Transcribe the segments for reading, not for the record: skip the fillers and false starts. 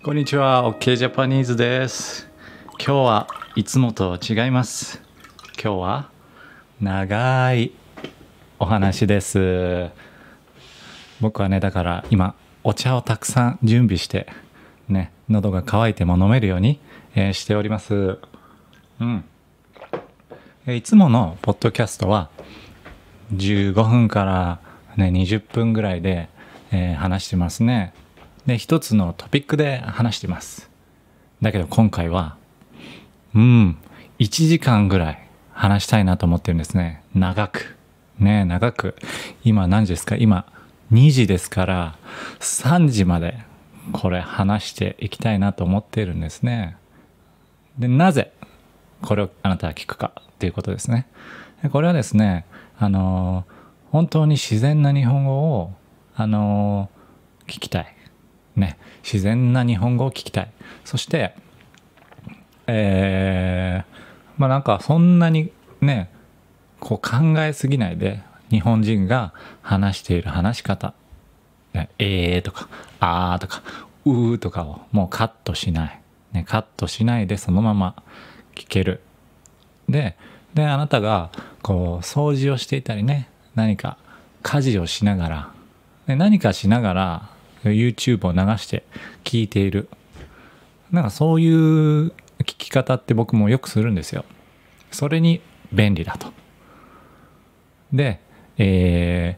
こんにちは、OK ジャパニーズです。今日はいつもと違います。今日は長いお話です。僕はね、だから今お茶をたくさん準備してね、喉が渇いても飲めるように、しております。いつものポッドキャストは15分から、ね、20分ぐらいで、話してますね。で、一つのトピックで話してます。だけど今回は1時間ぐらい話したいなと思ってるんですね。長く今何時ですか？今2時ですから3時までこれ話していきたいなと思っているんですね。で、なぜこれをあなたは聞くかっていうことですね。これはですね、本当に自然な日本語を聞きたいね、自然な日本語を聞きたい。そしてなんかそんなにねこう考えすぎないで、日本人が話している話し方、とかあーとかうーとかをもうカットしない、カットしないでそのまま聞ける。であなたがこう掃除をしていたりね、何か家事をしながら、何かしながら YouTube を流して聞いている、なんかそういう聞き方って僕もよくするんですよ。それに便利だと。で、で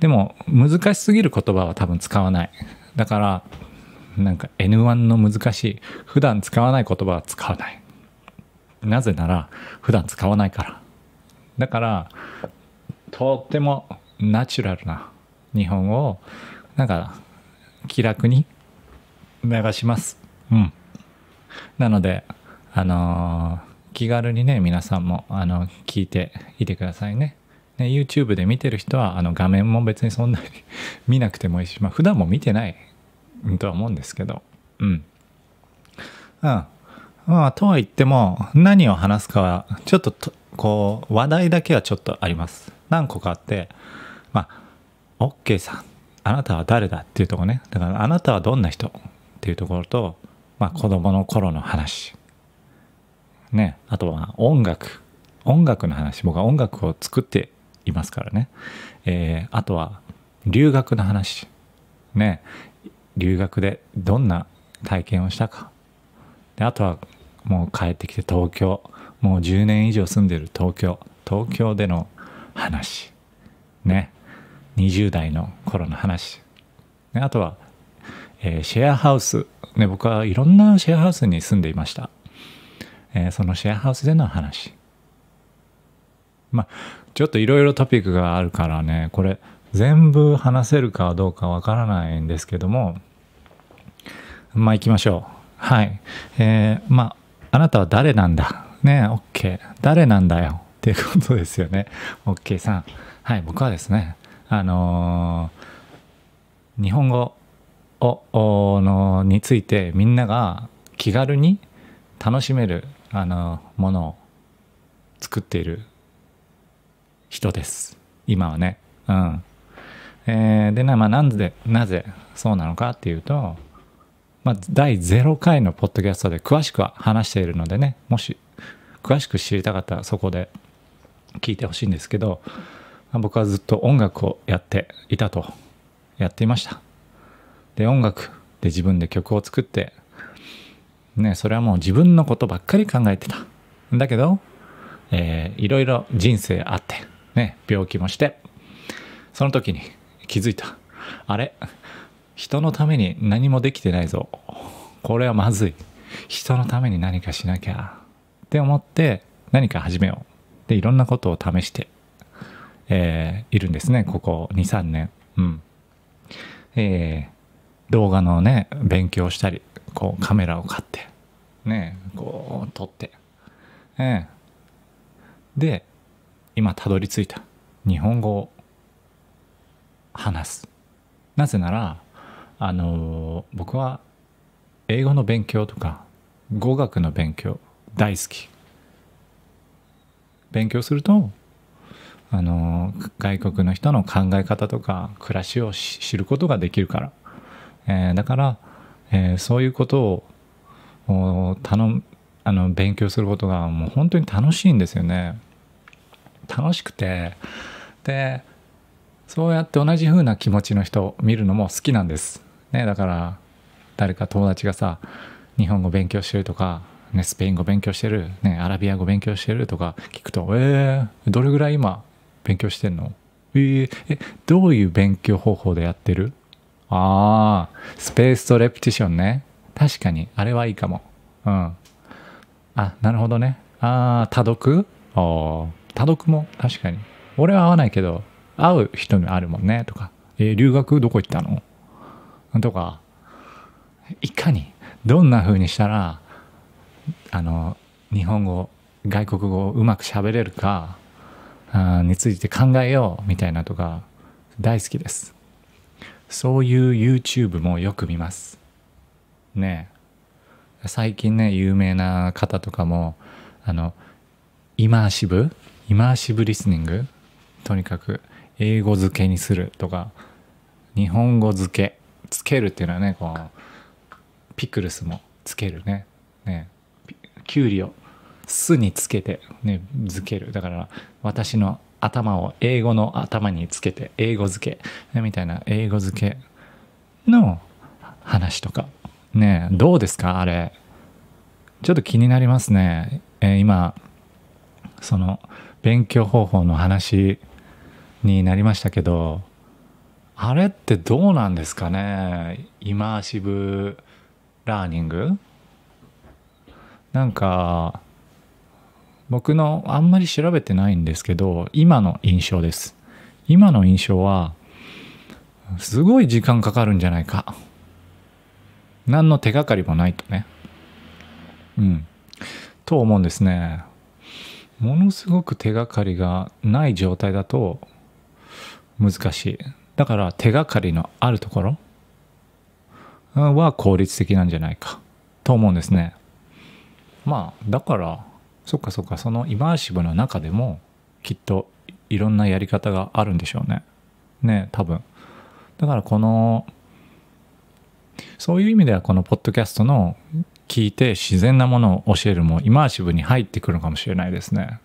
も難しすぎる言葉は多分使わない。だからなんか N1 の難しい普段使わない言葉は使わない。なぜなら普段使わないから。だからとってもナチュラルな日本語をなんか気楽に流します。なので気軽にね、皆さんも聞いていてくださいね。YouTube で見てる人は画面も別にそんなに見なくてもいいし、普段も見てないとは思うんですけど、とは言っても何を話すかはちょっとこう話題だけはちょっとあります。何個かあって、OK さん、あなたは誰だっていうところね。だからあなたはどんな人っていうところと、子供の頃の話ね、あとは音楽の話、僕は音楽を作っていますからね。あとは留学の話ね、留学でどんな体験をしたか。で、あとはもう帰ってきて東京、もう10年以上住んでる東京での話ね、20代の頃の話、あとは、シェアハウスね、僕はいろんなシェアハウスに住んでいました。そのシェアハウスでの話、ちょっといろいろトピックがあるからね、これ全部話せるかどうかわからないんですけども、行きましょう。はい。あなたは誰なんだね、 OK、 誰なんだよっていうことですよね。 OK さん、はい、僕はですね、日本語についてみんなが気軽に楽しめるものを作っている人です今はね。でなぜそうなのかっていうと、第0回のポッドキャストで詳しくは話しているのでね、もし詳しく知りたかったらそこで聞いてほしいんですけど、僕はずっと音楽をやっていました。で、音楽で自分で曲を作ってね、それはもう自分のことばっかり考えてた。だけど、いろいろ人生あってね、病気もして、その時に気づいた。あれ、人のために何もできてないぞ、これはまずい、人のために何かしなきゃって思って何か始めようで、いろんなことを試して、いるんですね、ここ 2,3 年。動画のね勉強したり、こうカメラを買ってね、こう撮って、で今たどり着いた日本語を話す。なぜなら僕は英語の勉強とか語学の勉強大好き。勉強すると外国の人の考え方とか暮らしを知ることができるから、だから、そういうことを勉強することがもう本当に楽しいんですよね。楽しくて、でそうやって同じ風な気持ちの人を見るのも好きなんです、ね、だから誰か友達がさ、日本語勉強してるとか、ね、スペイン語勉強してる、ね、アラビア語勉強してるとか聞くと、どれぐらい今勉強してんの？どういう勉強方法でやってる？スペースとレプティションね。確かにあれはいいかも。なるほどね。多読？多読も確かに。俺は合わないけど合う人にあるもんね。とか、留学どこ行ったの？とか、いかにどんな風にしたら日本語、外国語をうまく喋れるかについて考えようみたいなとか大好きです。そういう YouTube もよく見ますね。最近ね、有名な方とかもイマーシブリスニング、とにかく英語漬けにするとか、日本語漬けつけるっていうのはね、こうピクルスもつけるね、きゅうりを酢につけてね漬ける。だから私の頭を英語の頭につけて英語漬けみたいな、英語漬けの話とかね。どうですかあれ？ちょっと気になりますね。今その勉強方法の話になりましたけど、あれってどうなんですかね？イマーシブラーニング、なんか僕のあんまり調べてないんですけど、今の印象です。今の印象はすごい時間かかるんじゃないか、何の手がかりもないとね、と思うんですね。ものすごく手がかりがない状態だと難しい。だから手がかりのあるところは効率的なんじゃないかと思うんですね。だからそっかそのイマーシブの中でもきっといろんなやり方があるんでしょうね。多分だからそういう意味ではこのポッドキャストの聞いて自然なものを教えるもイマーシブに入ってくるかもしれないですね。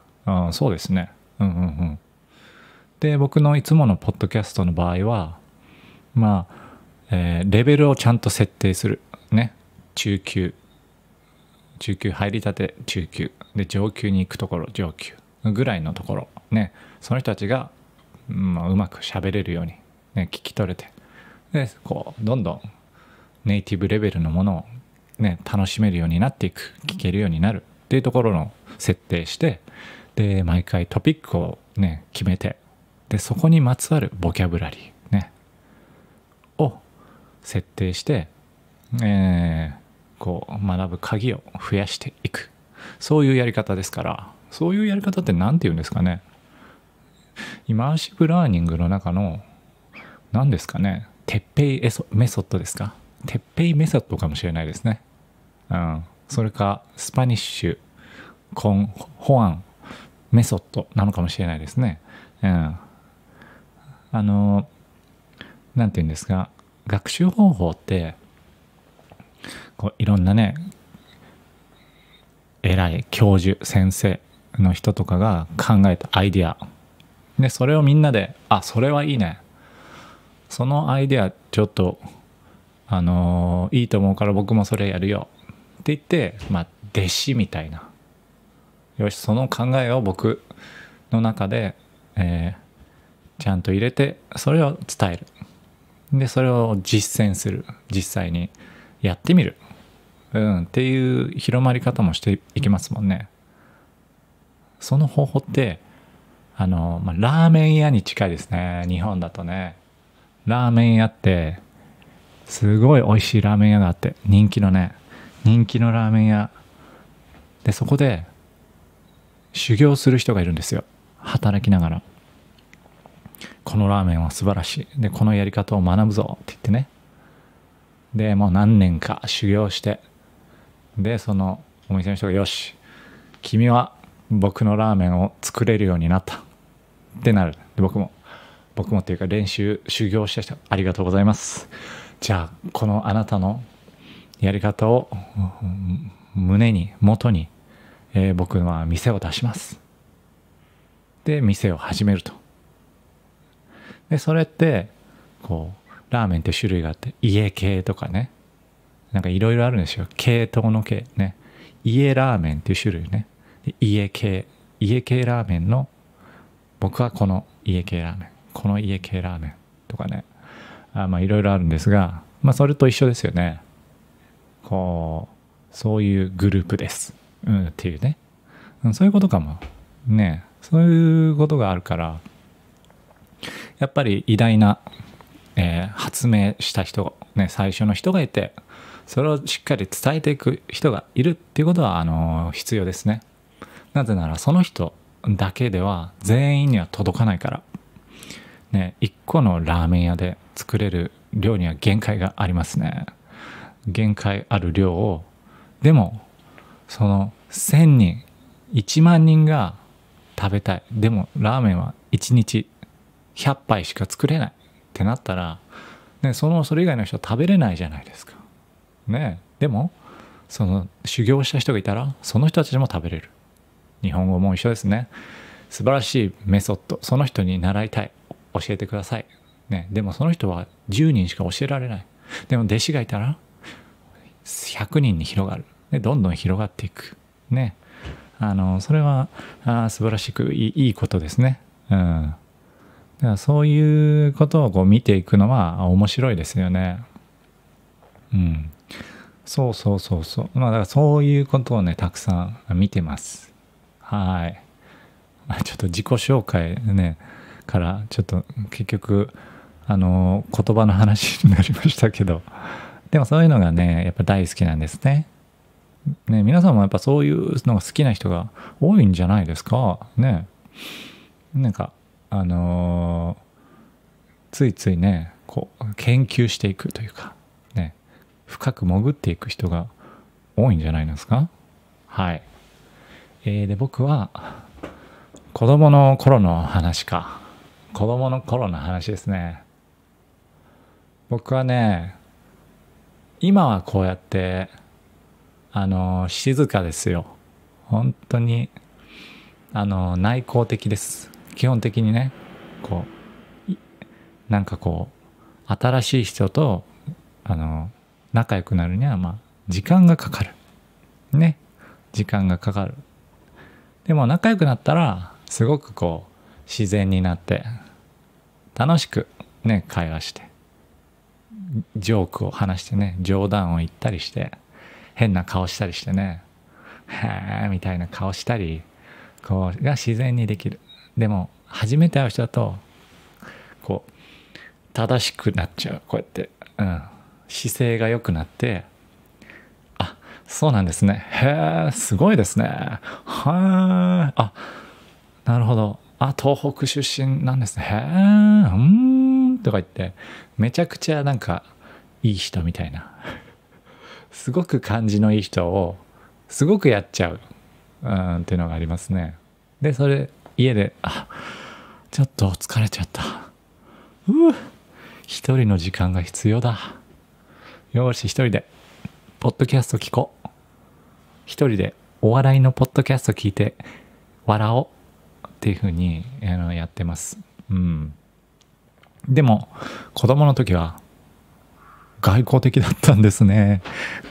そうですね。で、僕のいつものポッドキャストの場合はレベルをちゃんと設定するね。中級入りたて中級で、上級に行くところ上級ぐらいのところね、その人たちが、うまく喋れるように、ね、聞き取れて、でこうどんどんネイティブレベルのものを、ね、楽しめるようになっていく、聞けるようになるっていうところの設定して、で毎回トピックをね決めて、でそこにまつわるボキャブラリーねを設定して、こう学ぶ鍵を増やしていく、そういうやり方ですから。そういうやり方って何て言うんですかね。イマーシブラーニングの中の何ですかね、鉄平メソッドですか。鉄平メソッドかもしれないですね。それかスパニッシュコンホアンメソッドなのかもしれないですね。なんて言うんですか、学習方法ってこういろんなね偉い教授先生の人とかが考えたアイデアで、それをみんなでそれはいいね、そのアイデアちょっといいと思うから僕もそれやるよって言って、弟子みたいな、よしその考えを僕の中で、ちゃんと入れてそれを伝える、でそれを実践する、実際にやってみる、っていう広まり方もしていきますもんね。その方法ってラーメン屋に近いですね。日本だとね、ラーメン屋ってすごい美味しいラーメン屋があって、人気のラーメン屋で、そこで修行する人がいるんですよ。働きながら、このラーメンは素晴らしい、でこのやり方を学ぶぞって言ってね、でもう何年か修行して、でそのお店の人がよし君は僕のラーメンを作れるようになったってなる。で僕もっていうか修行した人ありがとうございます。じゃあこのあなたのやり方を元に、僕は店を出します。で店を始めると。でそれってこうラーメンって種類があって、家系とかね、なんかいろいろあるんですよ。系統の系ね。家ラーメンっていう種類ね。家系ラーメンの、僕はこの家系ラーメン、この家系ラーメンとかね、まあいろいろあるんですが、まあそれと一緒ですよね。こうそういうグループです、っていうね、そういうことかもね。そういうことがあるから、やっぱり偉大な、発明した人ね、最初の人がいて、それをしっかり伝えていく人がいるっていうことは必要ですね。なぜならその人だけでは全員には届かないからね。一個のラーメン屋で作れる量には限界がありますね。限界ある量を、でもその1000人1万人が食べたい、でもラーメンは1日100杯しか作れないってなったら、ね、それ以外の人は食べれないじゃないですかね。でもその修行した人がいたら、その人たちも食べれる。日本語も一緒ですね。素晴らしいメソッド、その人に習いたい、教えてください、ね、でもその人は10人しか教えられない。でも弟子がいたら100人に広がる、でどんどん広がっていくね。それは素晴らしくいいことですね。だからそういうことをこう見ていくのは面白いですよね。そう。まあだからそういうことをね、たくさん見てます。はい。ちょっと自己紹介ねからちょっと結局言葉の話になりましたけど、でもそういうのがねやっぱ大好きなんですね。ね、皆さんもやっぱそういうのが好きな人が多いんじゃないですかね。なんかついついねこう研究していくというかね、深く潜っていく人が多いんじゃないですか。はい。で僕は子供の頃の話ですね。僕はね、今はこうやって静かですよ。本当に内向的です。基本的にね、こうなんかこう新しい人と仲良くなるには時間がかかるね。時間がかかる。でも仲良くなったらすごくこう自然になって楽しくね会話してジョークを話してね、冗談を言ったりして変な顔したりしてね、へーみたいな顔したりこうが自然にできる。でも初めて会う人だとこう正しくなっちゃう。こうやって、姿勢が良くなって、あ、そうなんですね、へえすごいですね、はい、あ、なるほど、あ、東北出身なんですね、へえ、とか言ってめちゃくちゃなんかいい人みたいなすごく感じのいい人をすごくやっちゃう、っていうのがありますね。でそれ家でちょっと疲れちゃった、一人の時間が必要だ、よし一人でポッドキャスト聞こう、一人でお笑いのポッドキャスト聞いて笑おうっていう風にやってます。でも子供の時は外交的だったんですね。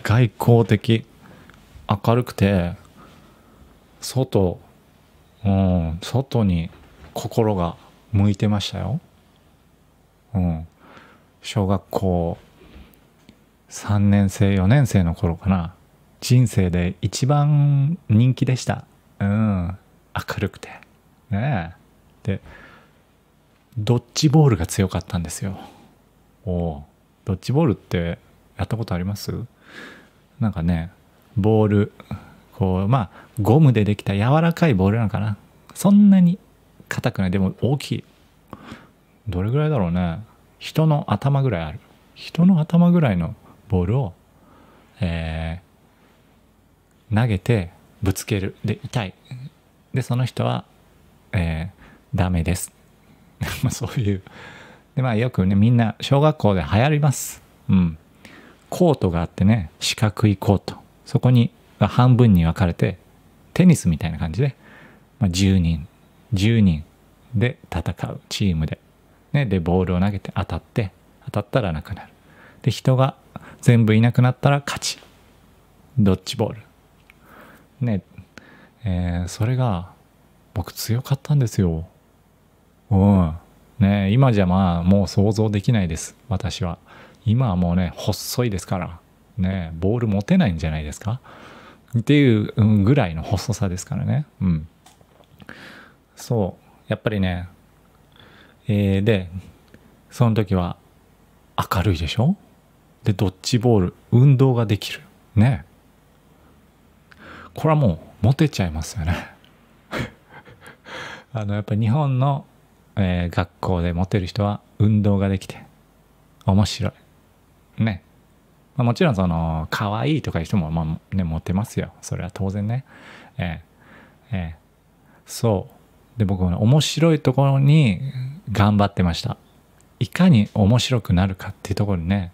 外交的、明るくて外に心が向いてましたよ。小学校3年生4年生の頃かな、人生で一番人気でした。明るくてねえ。でドッジボールが強かったんですよ。ドッジボールってやったことあります？なんかね、ボールこうゴムでできた柔らかいボールなのかな、そんなに硬くない、でも大きい、どれぐらいだろうね、人の頭ぐらいある、人の頭ぐらいのボールを、投げてぶつける、で痛い、でその人は、ダメですそういうでよくねみんな小学校で流行ります。コートがあってね、四角いコート。そこに半分に分かれて、テニスみたいな感じで、10人、10人で戦うチームで。ね、で、ボールを投げて当たったらなくなる。で、人が全部いなくなったら勝ち。ドッジボール。ね、それが僕強かったんですよ。うん。ね、今じゃもう想像できないです。私は。今はもうね、細いですから。ね、ボール持てないんじゃないですかっていうぐらいの細さですからね。うん。そう。やっぱりね、で、その時は明るいでしょ。で、ドッジボール、運動ができる。ね。これはもうモテちゃいますよね。やっぱり日本の、学校でモテる人は運動ができて面白い。ね。もちろんその可愛いとかいう人もね、モテますよ。それは当然ね。そう。で、僕は、ね、面白いところに頑張ってました。いかに面白くなるかっていうところにね、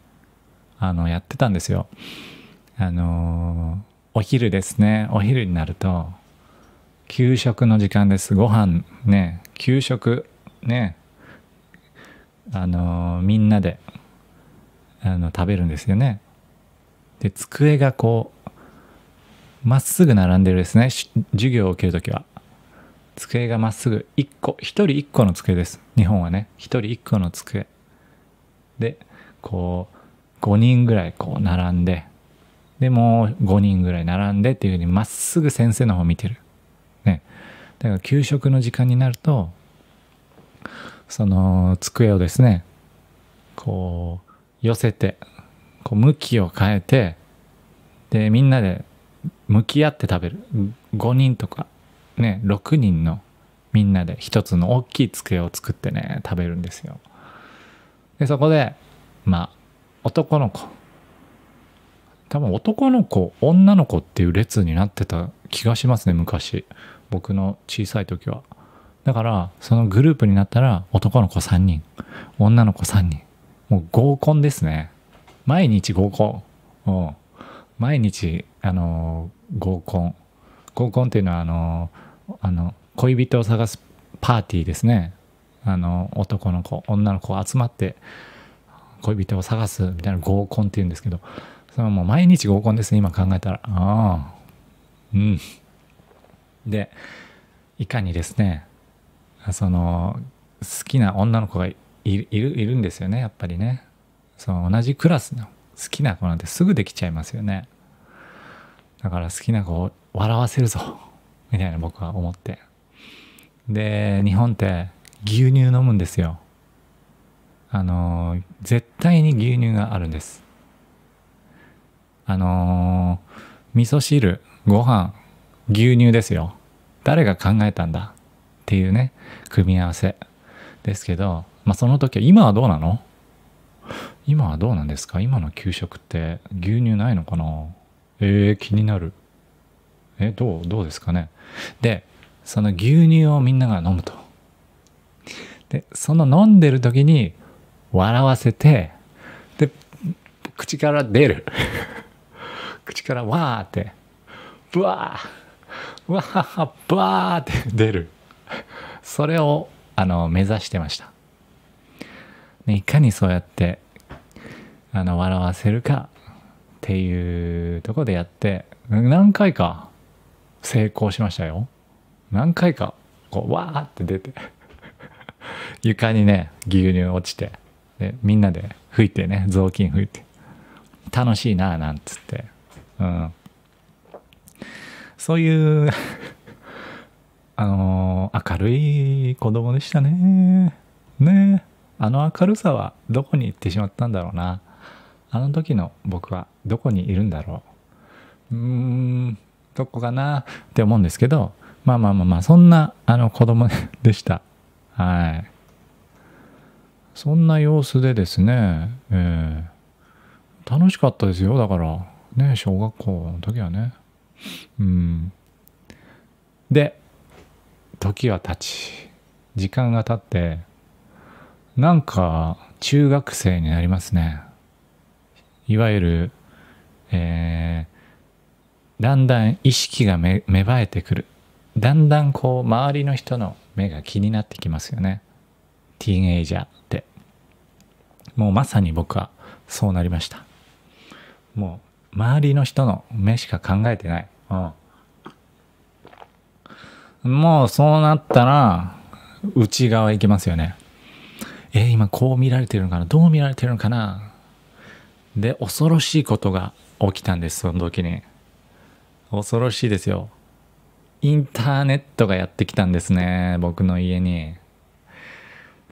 やってたんですよ。お昼ですね。お昼になると、給食の時間です。ご飯ね、給食ね、みんなで食べるんですよね。で、机がこうまっすぐ並んでるですね。授業を受けるときは机がまっすぐ一人一個の机です。日本はね、一人一個の机で、こう5人ぐらいこう並んで、でもう5人ぐらい並んでっていうふうにまっすぐ先生の方を見てるね。だから給食の時間になると、その机をですね、こう寄せて、こう向きを変えて、でみんなで向き合って食べる。5人とかね、6人のみんなで一つの大きい机を作ってね、食べるんですよ。でそこで男の子、多分男の子女の子っていう列になってた気がしますね、昔。僕の小さい時は。だからそのグループになったら、男の子3人、女の子3人、もう合コンですね。毎日合コン。毎日合コン。合コンっていうのは恋人を探すパーティーですね。男の子女の子集まって恋人を探すみたいな合コンっていうんですけど、それはもう毎日合コンですね、今考えたら。うん。で、いかにですね、その好きな女の子がいるんですよね、やっぱりね。その同じクラスの好きな子なんてすぐできちゃいますよね。だから好きな子を笑わせるぞみたいな僕は思って。で、日本って牛乳飲むんですよ。絶対に牛乳があるんです。味噌汁、ご飯、牛乳ですよ。誰が考えたんだっていうね、組み合わせですけど、その時は、今はどうなの？今はどうなんですか？今の給食って牛乳ないのかな？気になる。どうですかね。で、その牛乳をみんなが飲むと。で、その飲んでる時に笑わせて、で、口から出る。口からわーって、ブワー、わはは、ブワーって出る。それを目指してました。いかにそうやって笑わせるかっていうところでやって、何回か成功しましたよ。何回かこうわーって出て床にね、牛乳落ちて、でみんなで吹いてね、雑巾吹いて楽しいなあなんつって、そういう明るい子供でしたね。明るさはどこに行ってしまったんだろうな。あの時の僕はどこにいるんだろう。どこかなって思うんですけど、そんな子供でした。はい。そんな様子でですね、楽しかったですよ。だからね、小学校の時はね。で、時は経ち、時間が経って、なんか中学生になりますね。いわゆる、だんだん意識が芽生えてくる。だんだんこう周りの人の目が気になってきますよね。ティーンエイジャーって。もうまさに僕はそうなりました。もう周りの人の目しか考えてない。もうそうなったら内側行きますよね。今こう見られてるのかな、どう見られてるのかな。で、恐ろしいことが起きたんです。その時に恐ろしいですよ。インターネットがやってきたんですね。僕の家に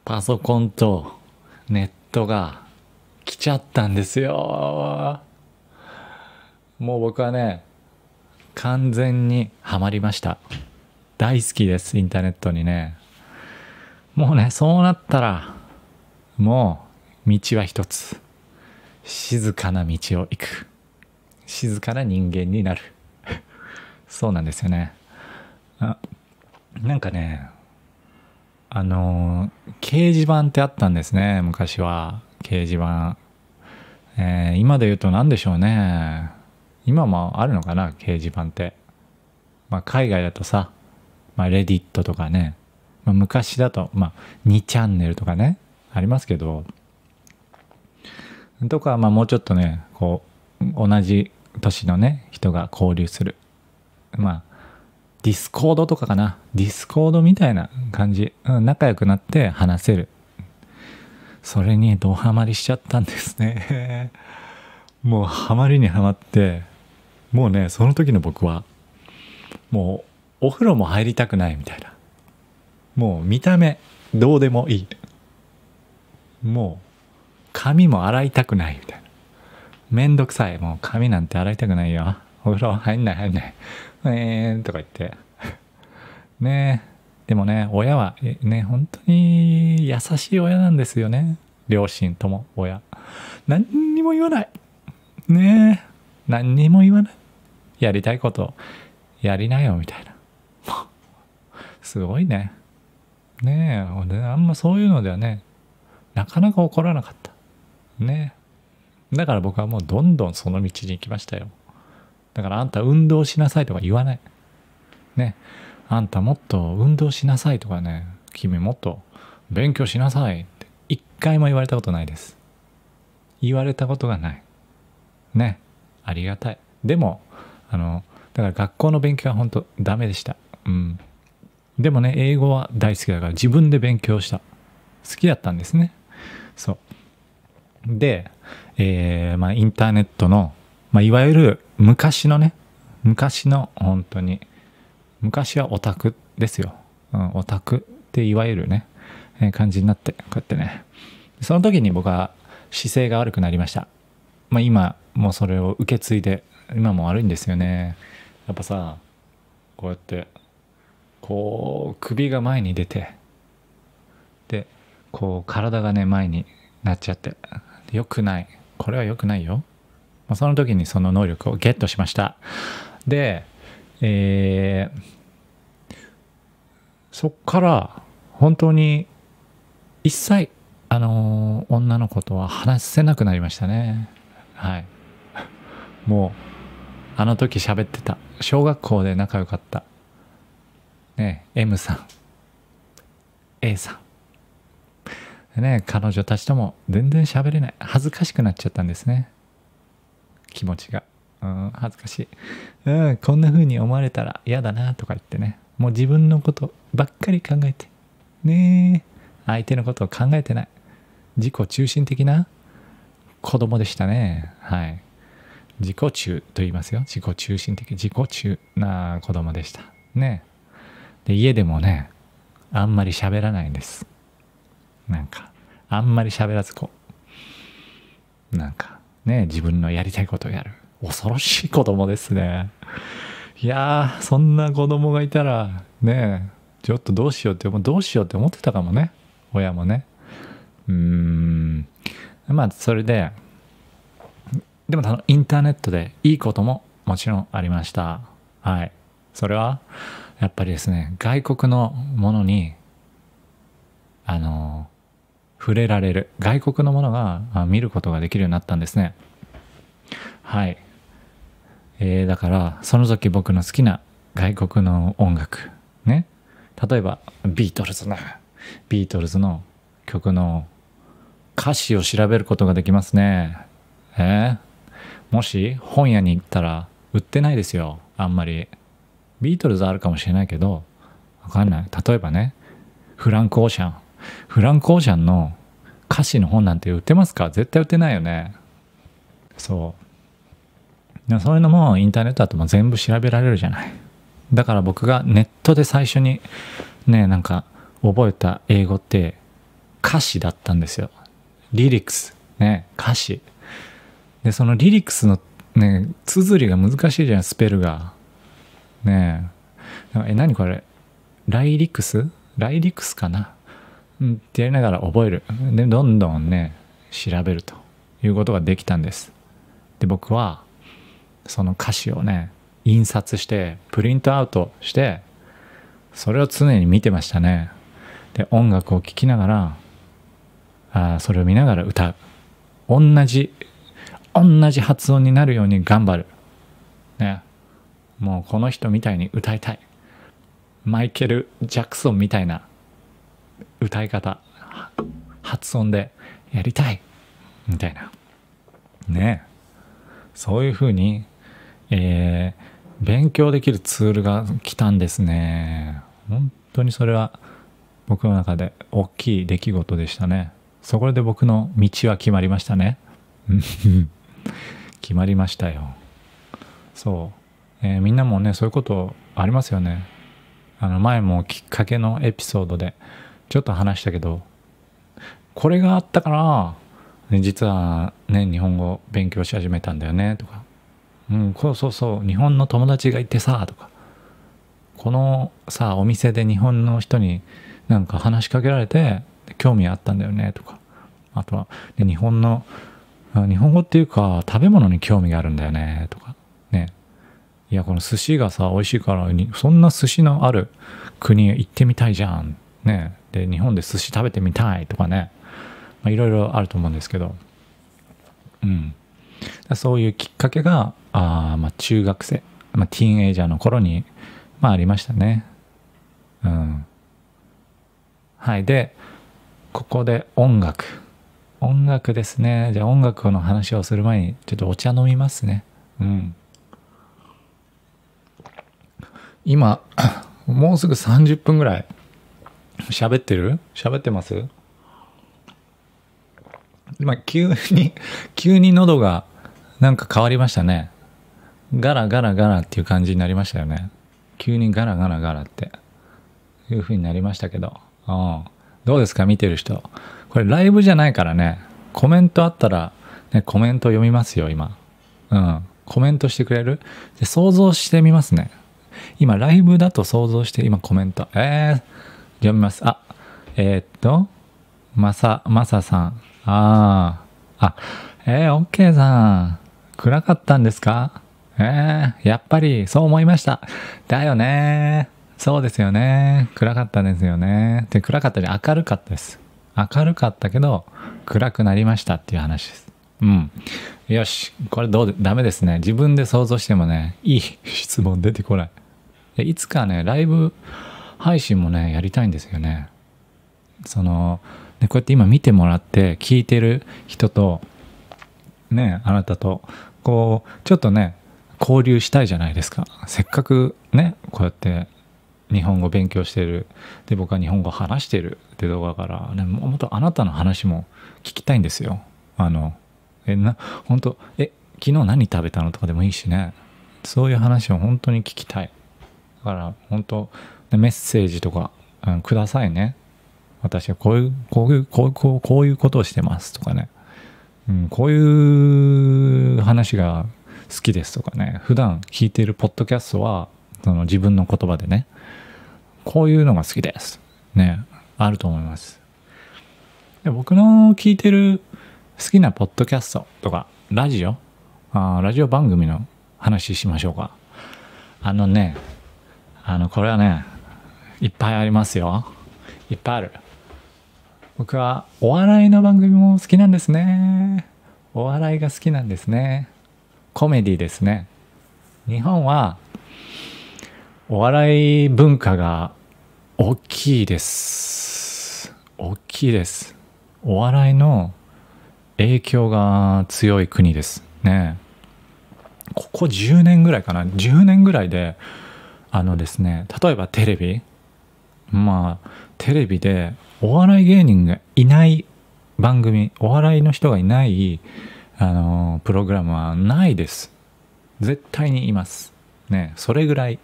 パソコンとネットが来ちゃったんですよ。もう僕はね、完全にハマりました。大好きです、インターネットにね。もうね、そうなったらもう道は一つ。静かな道を行く。静かな人間になる。そうなんですよね。なんかね、掲示板ってあったんですね、昔は。掲示板。今で言うと何でしょうね。今もあるのかな、掲示板って。海外だとさ、レディットとかね。昔だと、2チャンネルとかね、ありますけど、とか、もうちょっとね、こう、同じ年のね、人が交流する。ディスコードとかかな。ディスコードみたいな感じ。仲良くなって話せる。それにドハマりしちゃったんですね。もうハマりにハマって、もうね、その時の僕は、もうお風呂も入りたくないみたいな。もう見た目どうでもいい。もう髪も洗いたくないみたいな。めんどくさい。もう髪なんて洗いたくないよ。お風呂入んないとか言ってね。でもね、親はね、本当に優しい親なんですよね。両親とも親。何にも言わないね。何にも言わない。やりたいことやりなよみたいな。すごいね。ねえ、あんまそういうのではね、なかなか起こらなかったね。だから僕はもうどんどんその道に行きましたよ。だからあんた運動しなさいとか言わないね。あんたもっと運動しなさいとかね、君もっと勉強しなさいって一回も言われたことないです。言われたことがないね。ありがたい。でもだから学校の勉強は本当ダメでした。でもね、英語は大好きだから自分で勉強した。好きだったんですね。そうで、インターネットの、いわゆる昔の本当に昔はオタクですよ。オタクっていわゆるね、感じになって、こうやってね。その時に僕は姿勢が悪くなりました。今もうそれを受け継いで、今も悪いんですよね。やっぱさ、こうやってこう首が前に出て、でこう体がね前になっちゃって、良くない。これは良くないよ。その時にその能力をゲットしました。で、そっから本当に一切女の子とは話せなくなりましたね。はい。もうあの時喋ってた小学校で仲良かったね、M さん A さんね、彼女たちとも全然喋れない。恥ずかしくなっちゃったんですね、気持ちが。恥ずかしい。こんな風に思われたら嫌だなとか言ってね、もう自分のことばっかり考えてね、相手のことを考えてない、自己中心的な子供でしたね。はい。自己中と言いますよ。自己中心的、自己中な子供でしたね。で、家でもね、あんまり喋らないんです。なんかあんまり喋らず、こうなんかね、自分のやりたいことをやる。恐ろしい子供ですね。いやー、そんな子供がいたらね、ちょっとどうしようって思ってたかもね、親もね。それで、でもインターネットでいいことももちろんありました。はい。それはやっぱりですね、外国のものに触れられる、外国のものが見ることができるようになったんですね。はい。だからその時僕の好きな外国の音楽ね、例えばビートルズの曲の歌詞を調べることができますね。もし本屋に行ったら売ってないですよ、あんまり。ビートルズあるかもしれないけどわかんない。例えばね、フランク・オーシャンの歌詞の本なんて売ってますか？絶対売ってないよね。そういうのもインターネットだともう全部調べられるじゃない。だから僕がネットで最初にね、なんか覚えた英語って歌詞だったんですよ。リリックスね、歌詞で、そのリリックスのね、綴りが難しいじゃん、スペルがね。何これ、ライリックスかな、ってやりながら覚える。でどんどんね調べるということができたんです。で僕はその歌詞をね印刷してプリントアウトして、それを常に見てましたね。で音楽を聴きながらそれを見ながら歌う。同じ発音になるように頑張るね。もうこの人みたいに歌いたい、マイケル・ジャクソンみたいな歌い方、発音でやりたいみたいなね。そういうふうに、勉強できるツールが来たんですね。本当にそれは僕の中で大きい出来事でしたね。そこで僕の道は決まりましたね。決まりましたよ。そう、みんなもねそういうことありますよね。前もきっかけのエピソードでちょっと話したけど、これがあったから、実はね日本語勉強し始めたんだよねとか、そう日本の友達がいてさとか、このさお店で日本の人になんか話しかけられて興味あったんだよねとか、あとは日本語っていうか食べ物に興味があるんだよねとかね。いやこの寿司がさ美味しいからそんな寿司のある国へ行ってみたいじゃんね。で日本で寿司食べてみたいとかね、いろいろあると思うんですけど、そういうきっかけが中学生、ティーンエイジャーの頃にありましたね。はい。でここで音楽ですね。じゃあ音楽の話をする前にちょっとお茶飲みますね。今もうすぐ30分ぐらい喋ってます。今急に喉がなんか変わりましたね。ガラガラガラっていう感じになりましたよね。急にガラガラガラっていう風になりましたけど、どうですか見てる人。これライブじゃないからね、コメントあったら、ね、コメント読みますよ今。コメントしてくれる？で想像してみますね。今ライブだと想像して今コメント読みます。マサさん、OK さん、暗かったんですか？やっぱりそう思いました。だよね。そうですよね。暗かったですよね。で、暗かったり明るかったです。明るかったけど暗くなりましたっていう話です。よし、これダメですね。自分で想像してもね、いい質問出てこない。いつかね、ライブ配信もね、やりたいんですよね。こうやって今見てもらって聞いてる人とね、あなたとこうちょっとね交流したいじゃないですか。せっかくねこうやって日本語勉強してる、で僕は日本語話してるって動画からね、もっとあなたの話も聞きたいんですよ。本当昨日何食べたのとかでもいいしね、そういう話を本当に聞きたい。だから本当メッセージとか、くださいね。私はこういうことをしてますとかね、こういう話が好きですとかね、普段聞いているポッドキャストは自分の言葉でね、こういうのが好きですね、あると思います。で僕の聞いてる好きなポッドキャストとかラジオ番組の話しましょうか。これはねいっぱいありますよ。いっぱいある。僕はお笑いの番組も好きなんですね。お笑いが好きなんですね。コメディですね。日本はお笑い文化が大きいです。大きいです。お笑いの影響が強い国ですね。ここ10年ぐらいかな。10年ぐらいでですね、例えばテレビ、テレビでお笑い芸人がいない番組、お笑いの人がいないプログラムはないです。絶対にいますね。それぐらい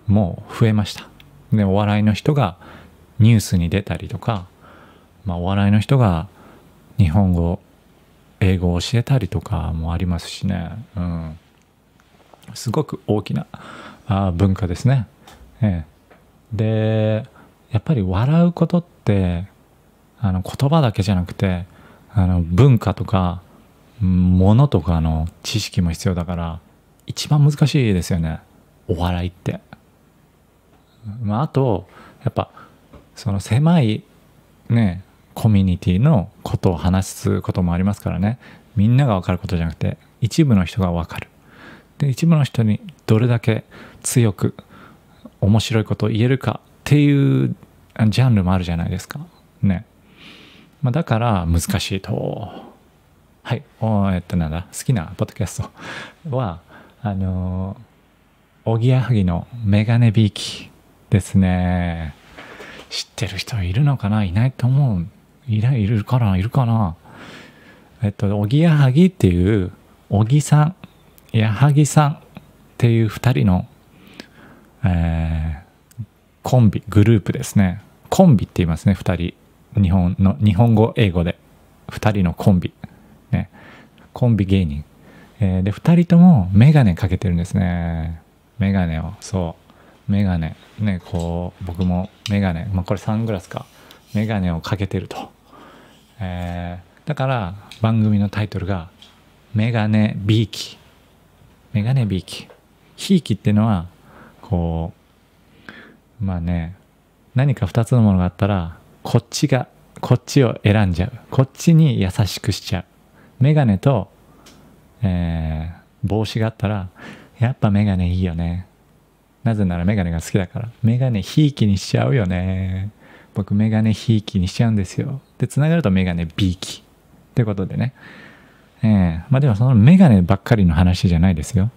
もう増えました。で、お笑いの人がニュースに出たりとか、お笑いの人が日本語英語を教えたりとかもありますしね、すごく大きな文化ですね。で、やっぱり笑うことって言葉だけじゃなくて文化とか物とかの知識も必要だから一番難しいですよね、お笑いって。あとやっぱその狭いねコミュニティのことを話すこともありますからね。みんなが分かることじゃなくて一部の人が分かる。で、一部の人にどれだけ強く面白いことを言えるかっていうジャンルもあるじゃないですかね。だから難しいと。はい。なんだ、好きなポッドキャストはおぎやはぎのメガネビーキですね。知ってる人いるのかな。いないと思う。いるかな。おぎやはぎっていうおぎさん、やはぎさんっていう2人の、コンビグループですね。コンビって言いますね。2人、日本語英語で2人のコンビ、ね、コンビ芸人、で2人ともメガネかけてるんですね。メガネね、こう僕もメガネ、これサングラスか、メガネをかけてると、だから番組のタイトルがメガネビーキ。メガネビーキ。ひいきっていうのはこう何か2つのものがあったらこっちを選んじゃう。こっちに優しくしちゃう。メガネと、帽子があったらやっぱメガネいいよね。なぜならメガネが好きだから。メガネひいきにしちゃうよね。僕メガネひいきにしちゃうんですよ。でつながるとメガネビーキということでね。でもそのメガネばっかりの話じゃないですよ。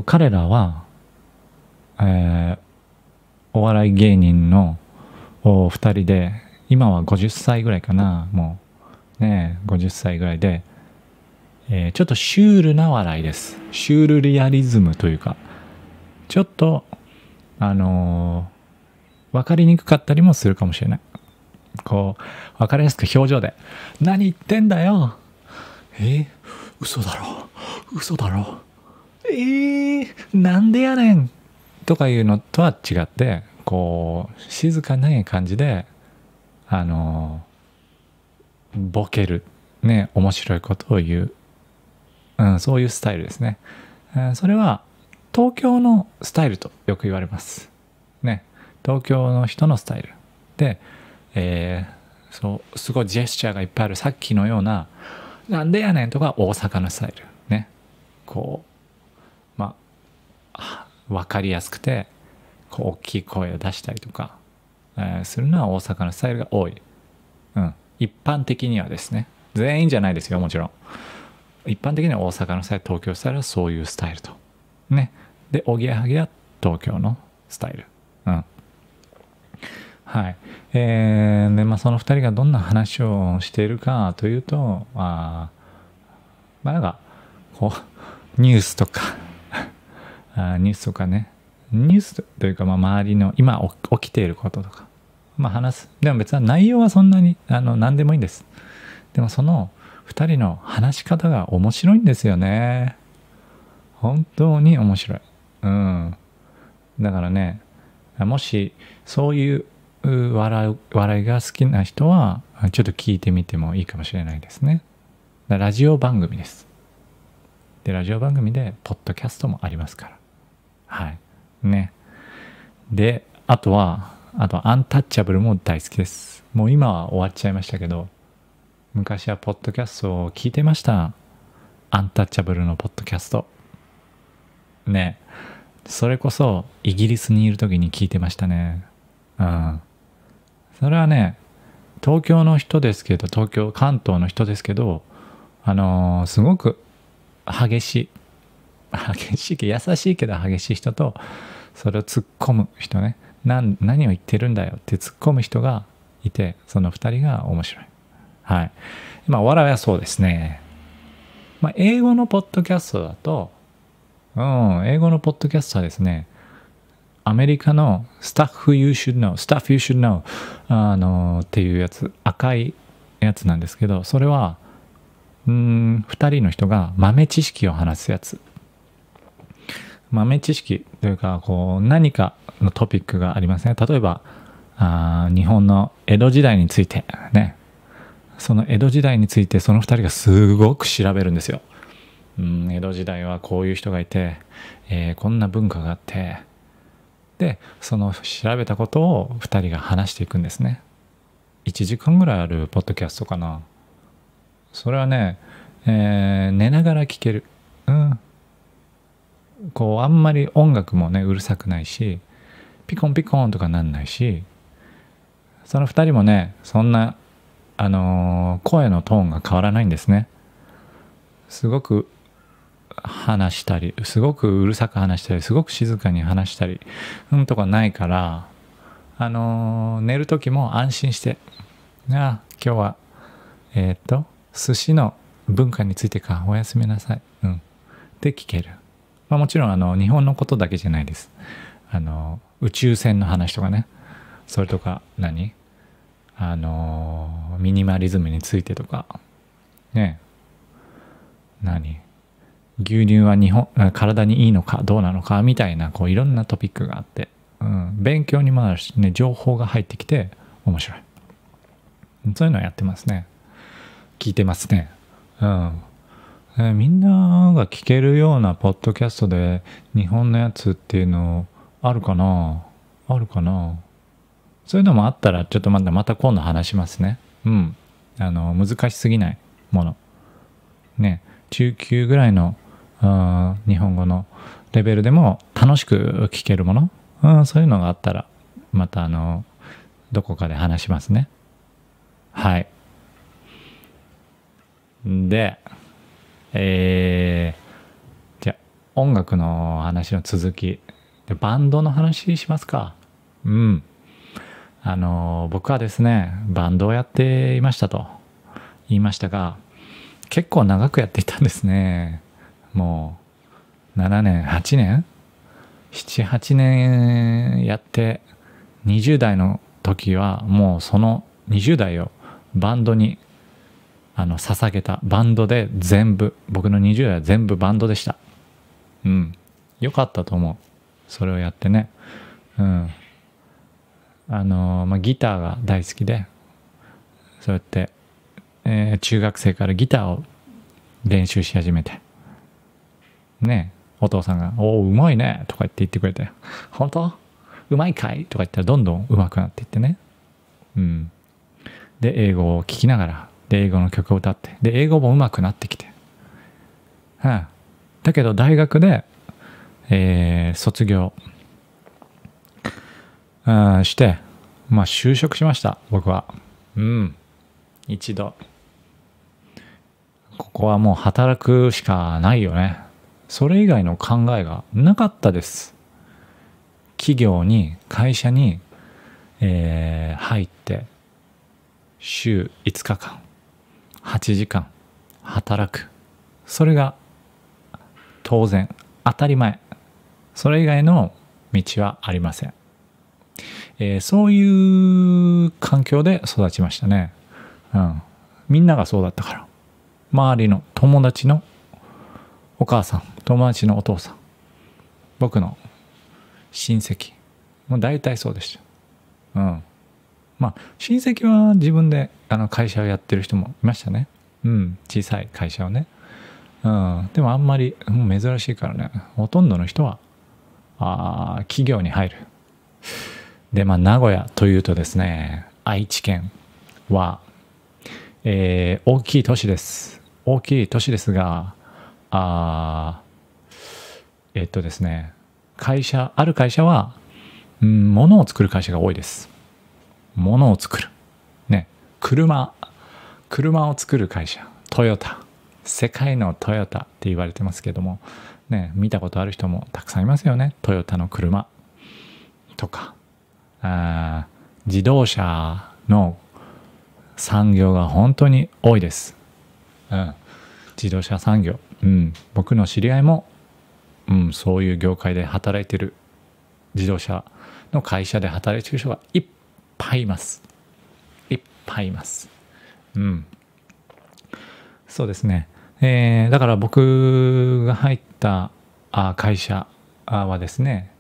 彼らは、お笑い芸人の2人で、今は50歳ぐらいかな、もうね、50歳ぐらいで、ちょっとシュールな笑いです。シュールリアリズムというか、ちょっと分かりにくかったりもするかもしれない。こう分かりやすく表情で「何言ってんだよ、嘘だろ、なんでやねん」とかいうのとは違って、こう静かな感じでボケるね、面白いことを言う、そういうスタイルですね。それは東京のスタイルとよく言われますね。東京の人のスタイルで、そうすごいジェスチャーがいっぱいある、さっきのような「なんでやねん」とか大阪のスタイルね。こう分かりやすくてこう大きい声を出したりとか、するのは大阪のスタイルが多い。一般的にはですね。全員じゃないですよ、もちろん。一般的には大阪のスタイル、東京スタイルはそういうスタイルとね。でおぎやはぎは東京のスタイル。はい。でその2人がどんな話をしているかというと、なんかこうニュースとかニュースとかね、ニュースというか周りの今起きていることとか話す。でも別に内容はそんなに何でもいいんです。でもその2人の話し方が面白いんですよね。本当に面白い。だからね、もしそういう笑いが好きな人はちょっと聞いてみてもいいかもしれないですね。ラジオ番組です。でラジオ番組でポッドキャストもありますから。はいね。であとアンタッチャブルも大好きです。もう今は終わっちゃいましたけど、昔はポッドキャストを聞いてました。アンタッチャブルのポッドキャスト。ね。それこそイギリスにいる時に聞いてましたね。うん。それはね、東京の人ですけど、関東の人ですけど、すごく優しいけど激しい人と、それを突っ込む人ね。何を言ってるんだよって突っ込む人がいて、その2人が面白い。はい。お笑いはそうですね。英語のポッドキャストだと、英語のポッドキャストはですね、アメリカのスタッフ You should know っていうやつ、赤いやつなんですけど、それは2人の人が豆知識を話すやつ。豆知識というか、何かのトピックがありますね。例えば日本の江戸時代についてね、その江戸時代についてその2人がすごく調べるんですよ。江戸時代はこういう人がいて、こんな文化があって、でその調べたことを2人が話していくんですね。1時間ぐらいあるポッドキャストかな。それはね、寝ながら聞ける。あんまり音楽もねうるさくないし、ピコンピコンとかなんないし、その2人もねそんな声のトーンが変わらないんですね。すごく話したり、すごくうるさく話したり、すごく静かに話したりとかないから、寝る時も安心して、今日は寿司の文化についてか、おやすみなさい、で聞ける。もちろん日本のことだけじゃないです。宇宙船の話とかね、それとかミニマリズムについてとかね、牛乳は体にいいのかどうなのかみたいな、いろんなトピックがあって、勉強にもなるしね、情報が入ってきて面白い。そういうのをやってますね。聞いてますね。みんなが聞けるようなポッドキャストで日本のやつっていうのあるかな。そういうのもあったらちょっとまた今度話しますね。難しすぎないものね、中級ぐらいの日本語のレベルでも楽しく聞けるもの、そういうのがあったらまたどこかで話しますね。はい。で、じゃあ音楽の話の続きで、バンドの話しますか。僕はですねバンドをやっていましたと言いましたが、結構長くやっていたんですね。もう7年8年7、8年やって、20代の時はもうその20代をバンドに捧げた。バンドで全部、僕の20代は全部バンドでした。よかったと思う、それをやってね。ギターが大好きで、そうやって、中学生からギターを練習し始めてね、お父さんが「おおうまいね」とか言ってくれて「本当うまいかい?」とか言ったらどんどんうまくなっていってね。で英語を聞きながら、で英語の曲を歌って、で英語もうまくなってきて、だけど大学で、卒業して、就職しました、僕は。一度ここはもう働くしかないよね。それ以外の考えがなかったです。企業に、会社に、入って週5日間8時間働く。それが当然、当たり前。それ以外の道はありません。そういう環境で育ちましたね。みんながそうだったから。周りの友達のお母さん、友達のお父さん、僕の親戚もう大体そうでした。親戚は自分で会社をやってる人もいましたね。小さい会社をね。でもあんまり珍しいからね、ほとんどの人は企業に入る。で名古屋というとですね、愛知県は大きい都市です。大きい都市ですが、ですね、ある会社は、物を作る会社が多いです。物を作る。ね、車を作る会社、トヨタ。世界のトヨタって言われてますけども、ね、見たことある人もたくさんいますよね。トヨタの車とか、自動車の産業が本当に多いです。自動車産業。僕の知り合いも、そういう業界で働いてる、自動車の会社で働いてる人がいっぱいいます。いっぱいいます。そうですね。だから僕が入った会社はですね、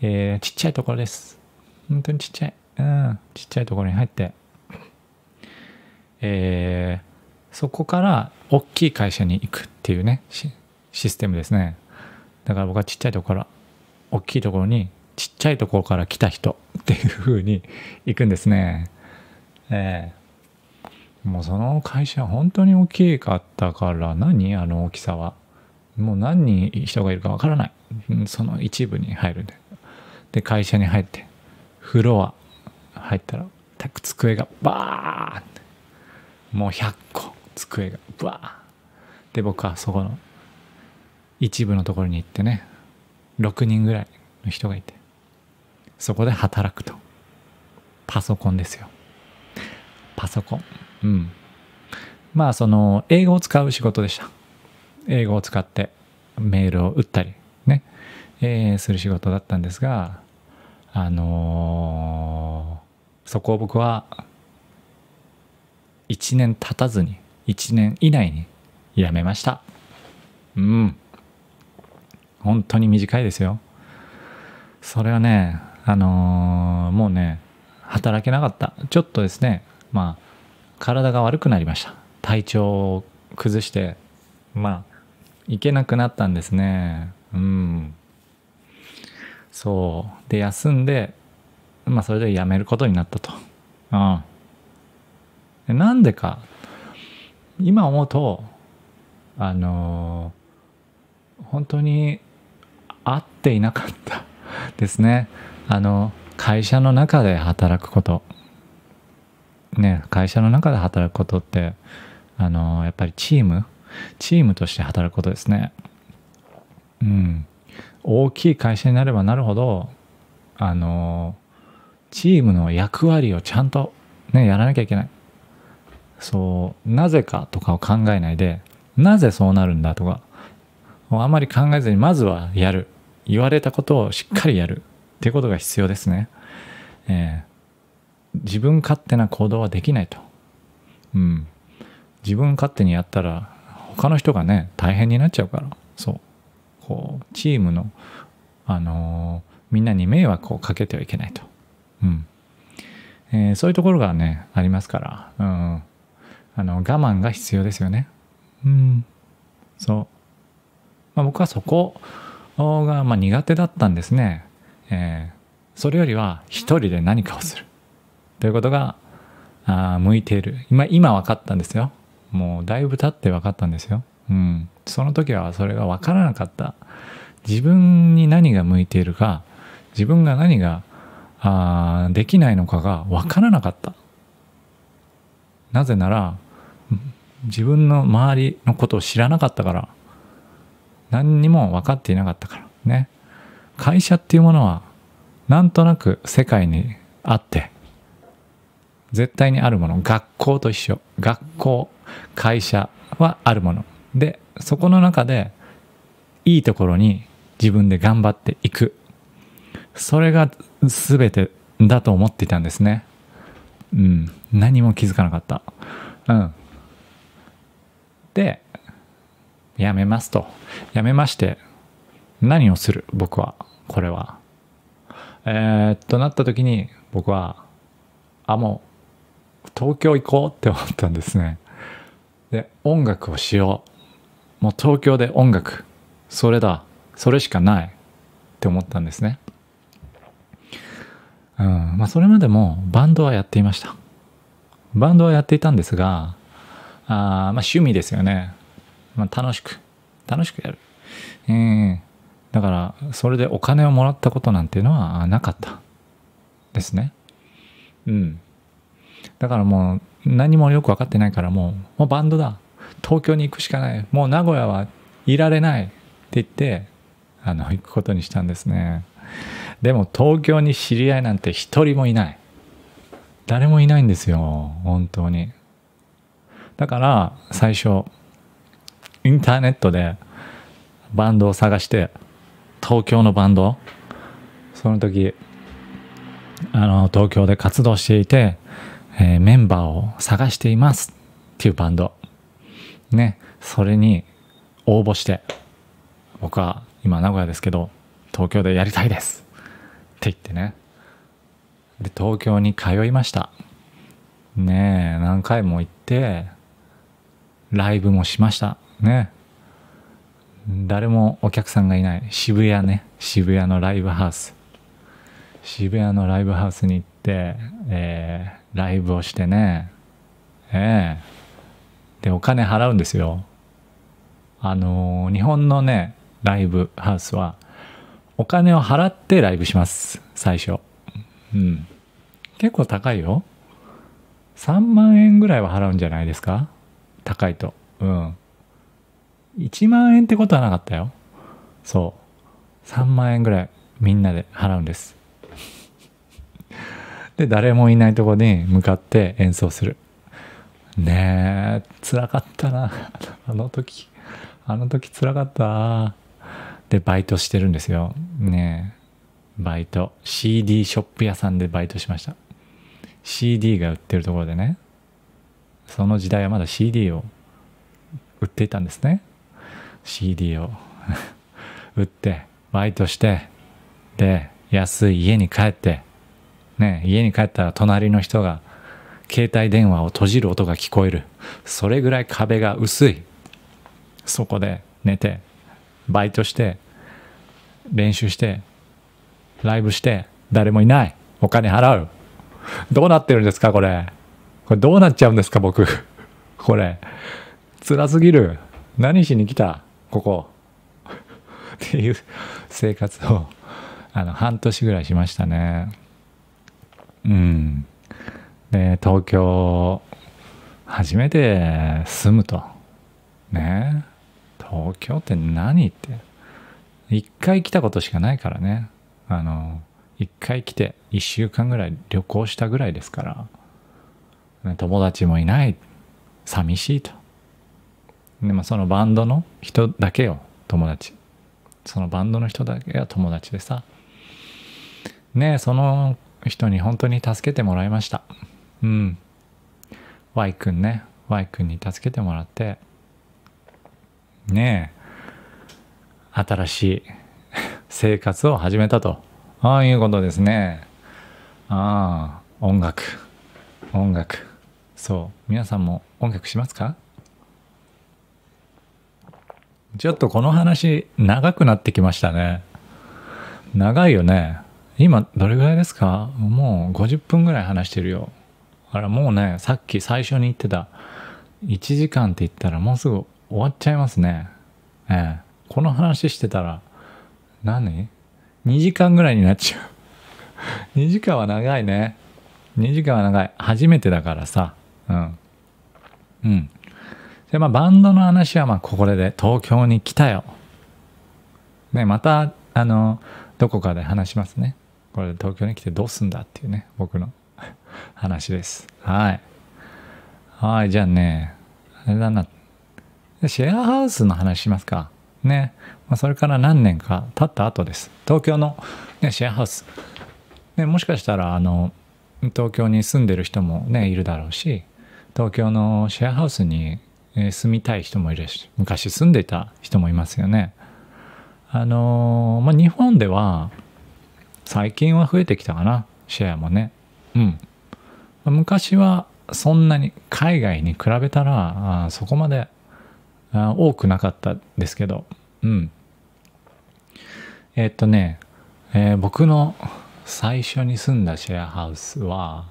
ちっちゃいところです。本当にちっちゃい。ちっちゃいところに入って、そこから大きい会社に行くっていうね、システムですね。だから僕はちっちゃいところから大きいところに、ちっちゃいところから来た人っていう風に行くんですね。もうその会社本当に大きかったから、あの大きさは。もう何人人がいるかわからない。その一部に入るんで。で、会社に入って、フロア入ったら、机がバーンって、もう100個机がバーン。で、僕はそこの一部のところに行ってね、6人ぐらいの人がいて、そこで働くと。パソコンですよ。パソコン。まあその英語を使う仕事でした。英語を使ってメールを打ったりね、する仕事だったんですが、そこを僕は1年経たずに1年以内に辞めました。本当に短いですよ。それはね、もうね、働けなかった。ちょっとですね、体が悪くなりました。体調を崩して、行けなくなったんですね。そう。で、休んで、それで辞めることになったと。なんでか、今思うと、本当に合っていなかったですね。会社の中で働くこと。会社の中で働くことって、やっぱりチームとして働くことですね。大きい会社になればなるほど、チームの役割をちゃんとね、やらなきゃいけない。そう、なぜかとかを考えないで、なぜそうなるんだとか、あまり考えずにまずはやる。言われたことをしっかりやるっていうことが必要ですね。自分勝手な行動はできないと。自分勝手にやったら他の人がね、大変になっちゃうから。そう。チームの、みんなに迷惑をかけてはいけないと。そういうところがね、ありますから、我慢が必要ですよね。そう。僕はそこが苦手だったんですね。それよりは一人で何かをするということが向いている。今分かったんですよ。もうだいぶ経って分かったんですよ。その時はそれが分からなかった。自分に何が向いているか、自分が何ができないのかが分からなかった。なぜなら自分の周りのことを知らなかったから、何にも分かっていなかったからね。会社っていうものはなんとなく世界にあって絶対にあるもの。学校と一緒。学校、会社はあるもので、そこの中でいいところに自分で頑張っていく。それが全てだと思っていたんですね。何も気づかなかった。で、やめますと。やめまして、何をする僕は、これは。なった時に、僕は、もう、東京行こうって思ったんですね。で、音楽をしよう。もう東京で音楽。それだ。それしかない。って思ったんですね。それまでもバンドはやっていました。バンドはやっていたんですが、趣味ですよね。楽しくやる。だからそれでお金をもらったことなんていうのはなかったですね。だからもう何もよく分かってないから、もうバンドだ、東京に行くしかない、もう名古屋はいられないって言って行くことにしたんですね。でも東京に知り合いなんて一人もいない、誰もいないんですよ、本当に。だから最初インターネットでバンドを探して、東京のバンド、その時東京で活動していて、メンバーを探していますっていうバンドね、それに応募して、僕は今名古屋ですけど東京でやりたいですって言ってね、で東京に通いましたね。何回も行ってライブもしましたね。誰もお客さんがいない渋谷ね、渋谷のライブハウスに行って、ライブをしてね、でお金払うんですよ。日本のねライブハウスはお金を払ってライブします、最初。結構高いよ。3万円ぐらいは払うんじゃないですか、高いと。1万円ってことはなかったよ。そう3万円ぐらいみんなで払うんです。で誰もいないところに向かって演奏するね。辛かったなあの時辛かった。でバイトしてるんですよね。バイト CD ショップ屋さんでバイトしました。 CD が売ってるところでね。その時代はまだ CD を売っていたんですね。 CD を売ってバイトして、で安い家に帰ってね、家に帰ったら隣の人が携帯電話を閉じる音が聞こえる。それぐらい壁が薄い。そこで寝てバイトして練習してライブして、誰もいない、お金払う。どうなってるんですかこれどうなっちゃうんですか僕これ辛すぎる。何しに来たここっていう生活を半年ぐらいしましたね。で東京初めて住むとね。東京って何って一回来たことしかないからね。一回来て1週間ぐらい旅行したぐらいですから、友達もいない、寂しいと。でもそのバンドの人だけよ友達、そのバンドの人だけが友達でさね。その人に本当に助けてもらいました。Y 君ね、Y 君に助けてもらってね、新しい生活を始めたということですね。音楽。そう皆さんも音楽しますか？ちょっとこの話長くなってきましたね。長いよね。今どれぐらいですか？もう50分ぐらい話してるよ。もうね、さっき最初に言ってた1時間って言ったらもうすぐ終わっちゃいますね。この話してたら2時間ぐらいになっちゃう2時間は長いね。2時間は長い。初めてだからさ。でバンドの話はここで東京に来たよ。ね、またどこかで話しますね。これで東京に来てどうすんだっていうね、僕の話です。はい、じゃあね、あれだな、シェアハウスの話しますかね。それから何年か経った後です。東京の、シェアハウス、もしかしたら東京に住んでる人もねいるだろうし、東京のシェアハウスに住みたい人もいるし、昔住んでいた人もいますよね。日本では最近は増えてきたかな、シェアもね。昔はそんなに海外に比べたらそこまで多くなかったですけど、僕の最初に住んだシェアハウスは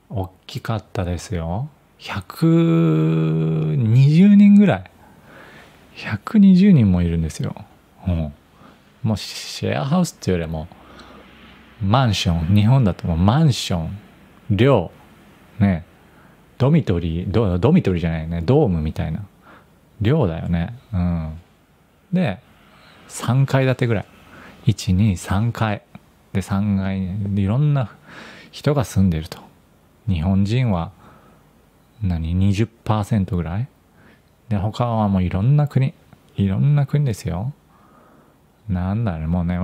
大きかったですよ。120人ぐらい、120人もいるんですよ。もうシェアハウスっていうよりもマンション、日本だともうマンション、寮ね、ドミトリーじゃないね、ドームみたいな寮だよね。で3階建てぐらい、123階で、3階にいろんな人が住んでると。日本人は20% ぐらいで、他はもういろんな国ですよ。なんだろう、もうね、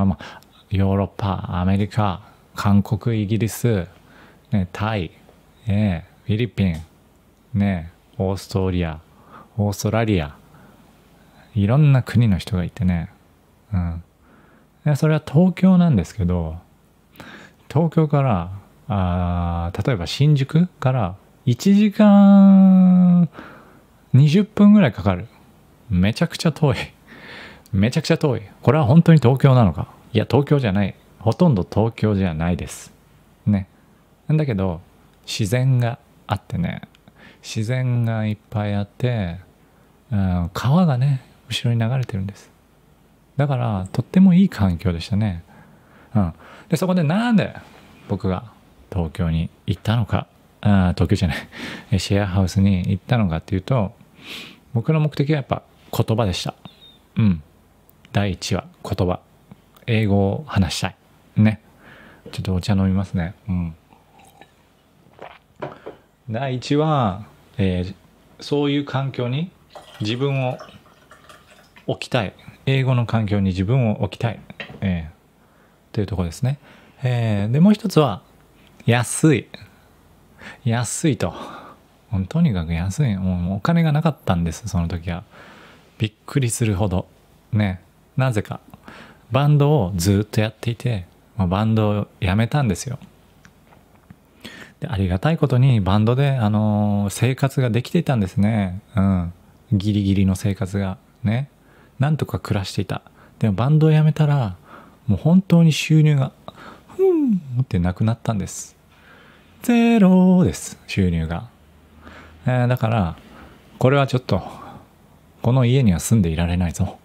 ヨーロッパ、アメリカ、韓国、イギリス、ね、タイ、フィリピン、ね、オーストラリア、いろんな国の人がいてね、でそれは東京なんですけど、東京から例えば新宿から1時間20分ぐらいかかる。めちゃくちゃ遠い。これは本当に東京なのか。いや、東京じゃない。ほとんど東京じゃないですね。なんだけど自然があってね、自然がいっぱいあって、川がね後ろに流れてるんです。だからとってもいい環境でしたね。でそこでなんで僕が東京に行ったのか、東京じゃないシェアハウスに行ったのかっていうと、僕の目的はやっぱ言葉でした。第一は言葉、英語を話したいね。ちょっとお茶飲みますね。第一は、そういう環境に自分を置きたい、英語の環境に自分を置きたい、というところですね。でもう一つは安いと。とにかく安い。もうお金がなかったんです、その時は。びっくりするほどね。なぜかバンドをずっとやっていて、バンドをやめたんですよ。でありがたいことにバンドで、生活ができていたんですね。ギリギリの生活がね、なんとか暮らしていた。でもバンドをやめたらもう本当に収入がってなくなったんです。ゼロです、収入が。だからこれはちょっとこの家には住んでいられないぞ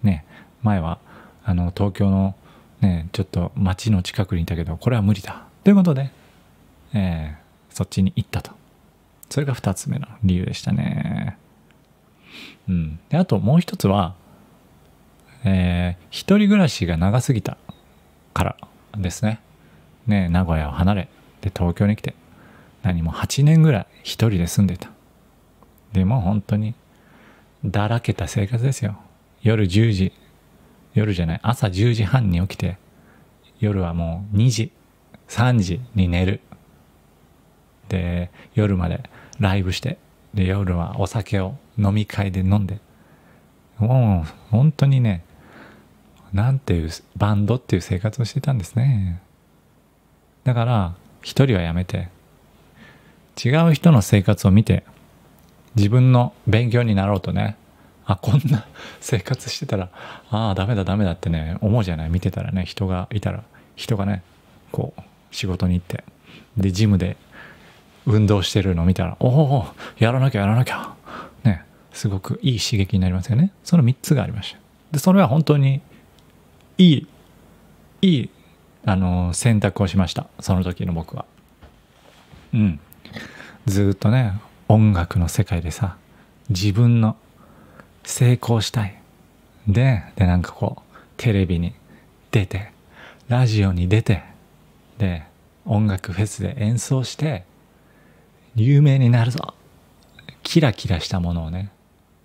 ね。前は東京のねちょっと町の近くにいたけど、これは無理だということで、そっちに行ったと。それが2つ目の理由でしたね。であともう一つは、一人暮らしが長すぎたからですね。名古屋を離れで東京に来て、何も8年ぐらい一人で住んでた。でも本当にだらけた生活ですよ。朝10時半に起きて、夜はもう2時3時に寝る。で夜までライブして、で夜はお酒を飲み会で飲んで、もう本当にね、なんていうバンドっていう生活をしてたんですね。だから一人はやめて、違う人の生活を見て自分の勉強になろうとね、こんな生活してたらダメだってね思うじゃない。見てたらね、人がねこう仕事に行ってでジムで運動してるのを見たら、やらなきゃね、すごくいい刺激になりますよね。その3つがありました。でそれは本当にいい選択をしました、その時の僕は。ずっとね音楽の世界でさ、自分の成功したいでなんかこうテレビに出てラジオに出てで音楽フェスで演奏して有名になるぞ、キラキラしたものをね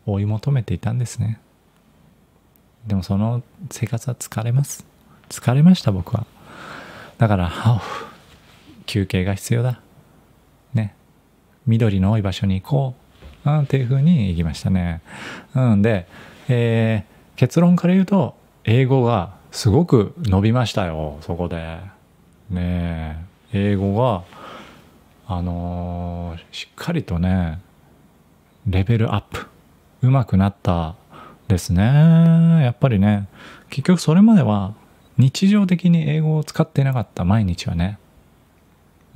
追い求めていたんですね。でもその生活は疲れました僕は。だから休憩が必要だね、緑の多い場所に行こうっていう風に行きましたね。で、結論から言うと英語がすごく伸びましたよ、そこでね。英語がしっかりとねレベルアップ上手くなったですね。やっぱりね、結局それまでは日常的に英語を使っていなかった。毎日はね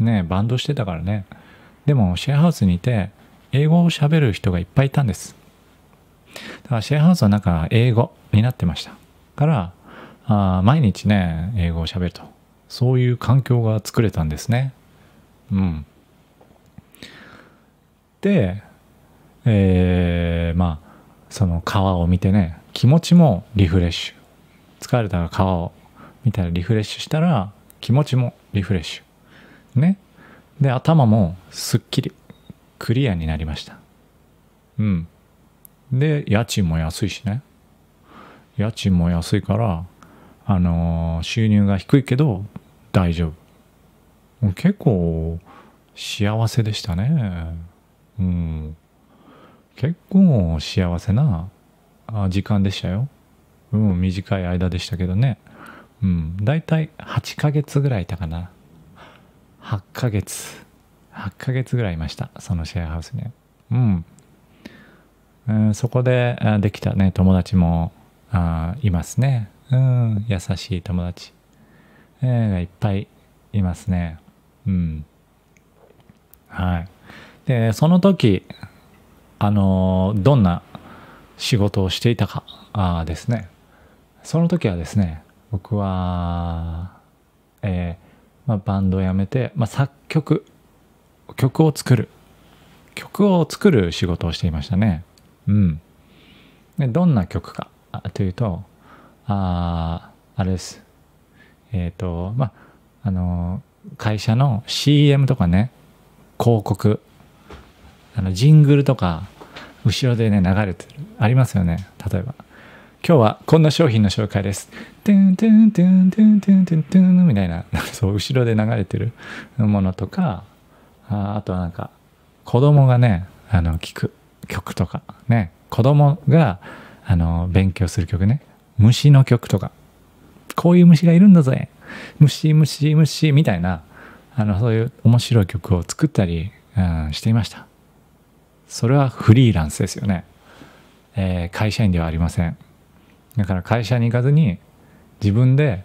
バンドしてたからね。でもシェアハウスにいて英語を喋る人がいっぱいいたんです。だからシェアハウスの中が英語になってましたから毎日ね英語を喋ると、そういう環境が作れたんですね。で、まあその川を見てね、気持ちもリフレッシュ、疲れたら川を見たらリフレッシュしたら気持ちもリフレッシュね。で頭もすっきりクリアになりました。で家賃も安いしね、家賃も安いから収入が低いけど大丈夫。結構幸せでしたね。結構幸せな時間でしたよ。短い間でしたけどね。だいたい8ヶ月ぐらいいたかな。8ヶ月ぐらいいました、そのシェアハウスに。そこでできたね友達もいますね。優しい友達がいっぱいいますね。はい。でその時どんな仕事をしていたかですね。その時はですね、僕は、バンドをやめて、曲を作る仕事をしていましたね。でどんな曲かというとあれです。会社の CM とかね、広告ジングルとか後ろでね流れてるありますよね。例えば今日はこんな商品の紹介です、トゥントゥントゥントゥントゥントゥントゥンみたいな、そう後ろで流れてるものとか、あとはなんか子供がね聴く曲とかね、子供が勉強する曲ね、虫の曲とか、こういう虫がいるんだぜ、虫みたいなそういう面白い曲を作ったり、していました。それはフリーランスですよね。会社員ではありません。だから会社に行かずに自分で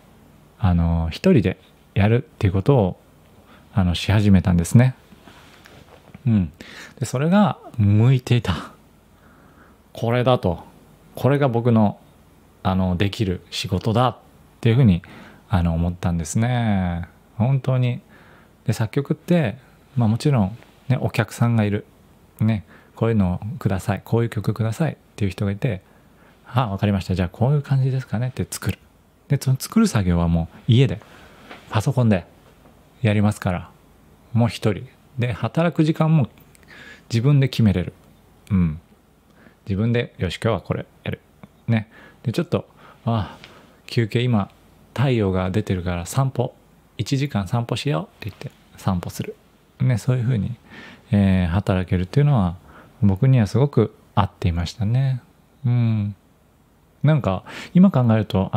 一人でやるっていうことをし始めたんですね。でそれが向いていた。これだと、これが僕のできる仕事だっていうふうに思ったんですね。本当に。で作曲ってもちろんね、お客さんがいるね、こういうのをください、こういう曲くださいっていう人がいて、分かりました、じゃあこういう感じですかねって作る。でその作る作業はもう家でパソコンでやりますから、もう一人で働く時間も自分で決めれる。自分でよし今日はこれやるね。でちょっと休憩、今太陽が出てるから散歩1時間散歩しようって言って散歩するね。そういうふうに、働けるっていうのは僕にはすごく合っていましたね。なんか今考えると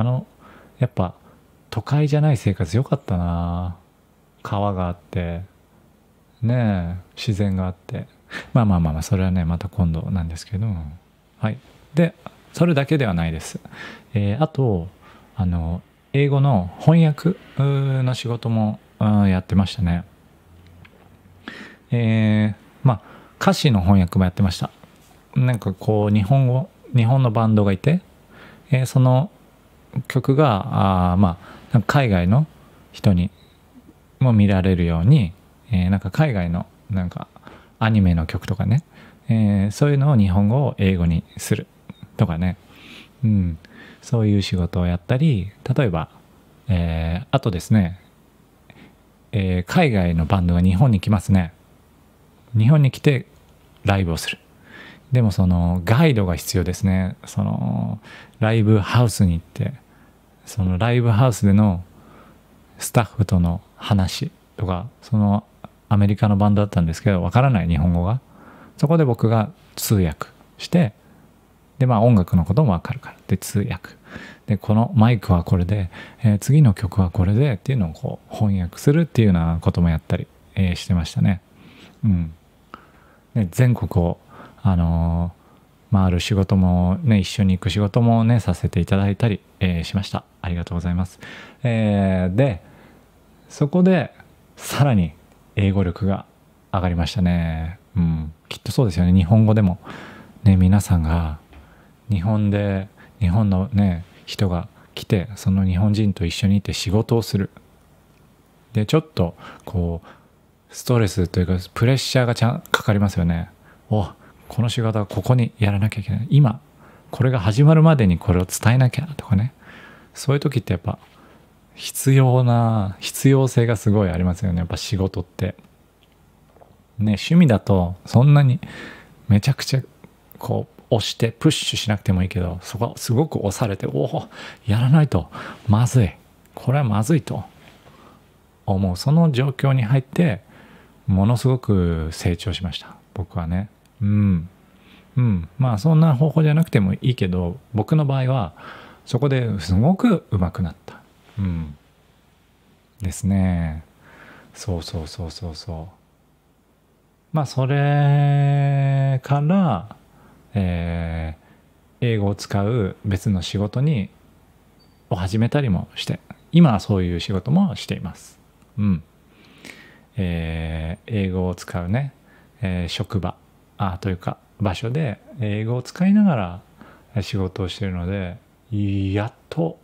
やっぱ都会じゃない生活良かったな。川があってね、自然があって、それはねまた今度なんですけど、はい。でそれだけではないです。あと英語の翻訳の仕事もやってましたね。歌詞の翻訳もやってました。なんかこう日本のバンドがいて、その曲が海外の人にも見られるように、なんか海外のなんかアニメの曲とかね、そういうのを日本語を英語にするとかね、そういう仕事をやったり、例えば、あとですね、海外のバンドが日本に来ますね。日本に来てライブをする。でもそのガイドが必要ですね。そのライブハウスに行って、そのライブハウスでのスタッフとの話とか、そのアメリカのバンドだったんですけどわからない日本語が、そこで僕が通訳して、で音楽のこともわかるからで通訳で、このマイクはこれで、次の曲はこれでっていうのをこう翻訳するっていうようなこともやったり、してましたね。で全国を回る仕事もね、一緒に行く仕事もねさせていただいたり、しました。ありがとうございます。でそこでさらに英語力が上がりましたね。きっとそうですよね。日本語でもね、皆さんが日本のね人が来て、その日本人と一緒にいて仕事をする。でちょっとこうストレスというかプレッシャーがかかりますよね。この仕事はここにやらなきゃいけない、今これが始まるまでにこれを伝えなきゃとかね。そういう時ってやっぱ必要性がすごいありますよね。やっぱ仕事ってね、趣味だとそんなにめちゃくちゃこう押してプッシュしなくてもいいけど、そこはすごく押されて、やらないとまずい、これはまずいと思う、その状況に入ってものすごく成長しました、僕はね。まあそんな方法じゃなくてもいいけど、僕の場合はそこですごく上手くなった。ですね。そう。まあそれから、英語を使う別の仕事を始めたりもして、今はそういう仕事もしています。英語を使うね、職場というか場所で英語を使いながら仕事をしているので、やっと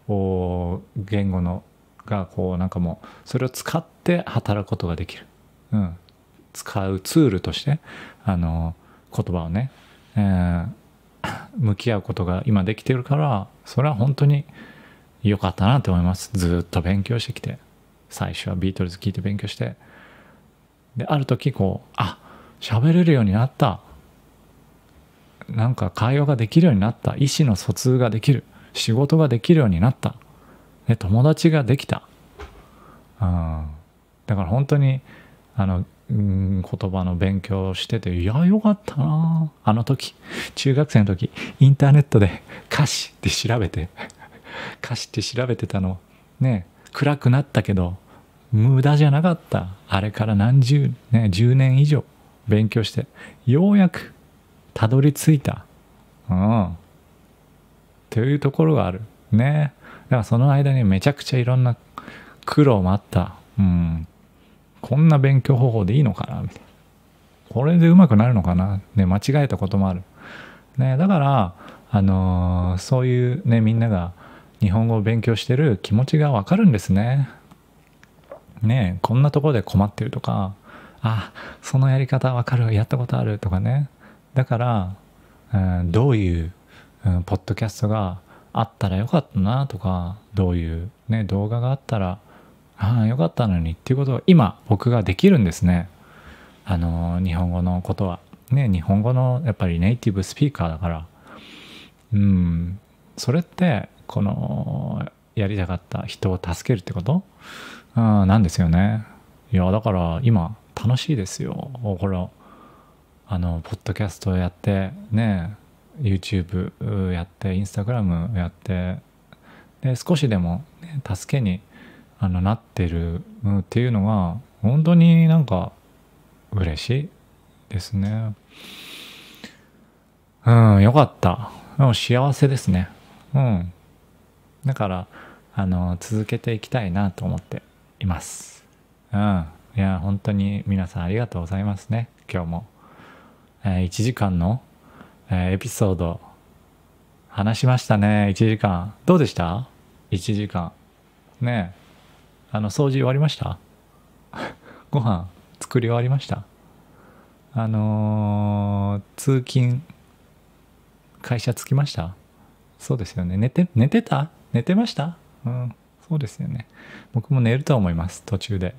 言語がこうなんかもうそれを使って働くことができる、使うツールとして言葉をね、向き合うことが今できてるから、それは本当に良かったなと思います。ずっと勉強してきて、最初はビートルズ聴いて勉強して、である時喋れるようになった、なんか会話ができるようになった、意思の疎通ができる、仕事ができるようになった、で友達ができた。だから本当に言葉の勉強をしてて、よかったな。あの時中学生の時インターネットで歌詞って調べてたのね、暗くなったけど無駄じゃなかった。あれから10年以上勉強してようやくたどり着いたというところがあるね。だからその間にめちゃくちゃいろんな苦労もあった。こんな勉強方法でいいのかなみたいな、これでうまくなるのかな、間違えたこともある、だからそういうね、みんなが日本語を勉強してる気持ちがわかるんですね。こんなところで困ってるとか、そのやり方わかる、やったことあるとかね。だから、どういう、ポッドキャストがあったらよかったなとか、どういうね動画があったらよかったのにっていうことを今僕ができるんですね。日本語のことはね、日本語のやっぱりネイティブスピーカーだから、それってこのやりたかった人を助けるってことなんですよね。いやだから今楽しいですよ。これポッドキャストやってね、 YouTube やってインスタグラムやって、で少しでも、ね、助けになってるっていうのが本当になんか嬉しいですね。よかった。もう幸せですね。だから続けていきたいなと思っています。いや本当に皆さんありがとうございますね。今日も、1時間の、エピソード話しましたね。1時間どうでした？ 1 時間ね。掃除終わりました？ご飯作り終わりました？通勤会社着きました？そうですよね。寝てました？そうですよね。僕も寝ると思います、途中で。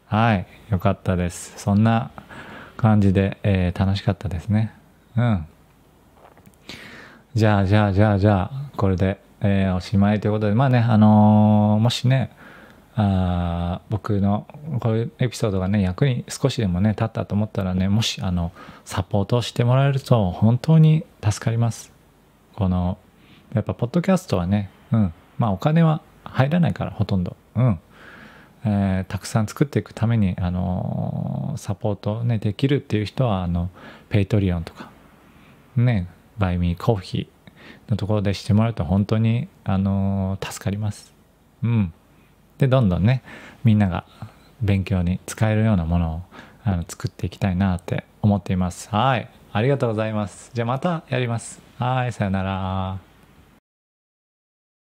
はい、よかったです。そんな感じで、楽しかったですね。じゃあこれで、おしまいということで、まあね、もしね僕のこういうエピソードがね役に少しでもね立ったと思ったらね、もしサポートしてもらえると本当に助かります。やっぱポッドキャストはね、まあお金は入らないからほとんど、たくさん作っていくためにサポートねできるっていう人はペイトリオンとかね、バイミーコーヒーのところでしてもらうと本当に助かります。でどんどんねみんなが勉強に使えるようなものを作っていきたいなって思っています。はい。ありがとうございます。じゃあまたやります。はい。さよなら。